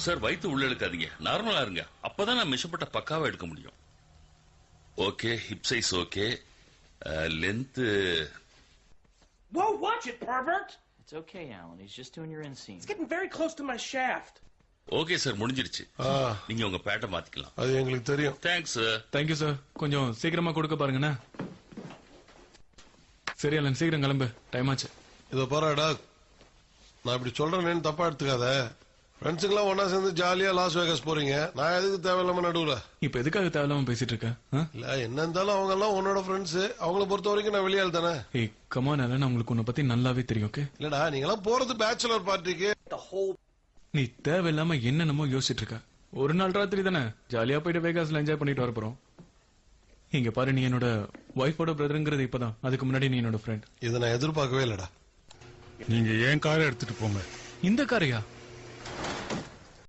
Sir வயிற்று உள்ள எடுக்காதீங்க, நார்மலா இருங்க. அப்பதான் நான் மெஷர்பட்ட பக்காவா எடுக்க முடியும். Okay, hip size okay, length. Whoa, watch it, pervert! It's okay, Alan. He's just doing your inseam. It's getting very close to my shaft. Okay sir, முடிஞ்சிருச்சு. நீங்க உங்க பேட்டை மாத்திக்கலாம். அது எங்களுக்கு தெரியும். Thanks sir. Thank you sir. கொஞ்சம் சீக்கிரமா கொடுக்க பாருங்கண்ணா. சரி அலன், சீக்கிரம் கிளம்பு, டைம் ஆச்சு. இதோ பாருடா, நான் இப்படி சொல்றேன்னு தப்பா எடுத்துக்காத. ஃப்ரெண்ட்ஸுங்கெல்லாம் ஒன்னா சேர்ந்து ஜாலியா லாஸ் வேகாஸ் போறீங்க, நான் எதுக்கு தேவையில்லாம நடுவுல? இப்ப எதுக்காக தேவையில்லாம பேசிட்டு இருக்க? இல்ல என்ன இருந்தாலும் அவங்க எல்லாம் உன்னோட ஃப்ரெண்ட்ஸ், அவங்கள பொறுத்த வரைக்கும் நான் வெளியாள் தானே. ஏய் கமான் அலன், உங்களுக்கு உன்னை பத்தி நல்லாவே தெரியும். ஓகே இல்லடா, நீங்க எல்லாம் போறது பேச்சுலர் பார்ட்டிக்கு. நீ தேவையில்லாம என்னென்னமோ யோசிச்சுட்டு இருக்க. ஒரு நாள் ராத்திரி தானே, ஜாலியா போயிட்டு வேகாஸ்ல என்ஜாய் பண்ணிட்டு வர போறோம். இங்க பாரு, நீ என்னோட ஒய்ஃபோட பிரதருங்கிறது இப்பதான், அதுக்கு முன்னாடி நீ என்னோட ஃப்ரெண்ட். இதை நான் எதிர்பார்க்கவே இல்லடா. நீங்க ஏன் காரை எடுத்துட்டு போங்க. இந்த காரையா?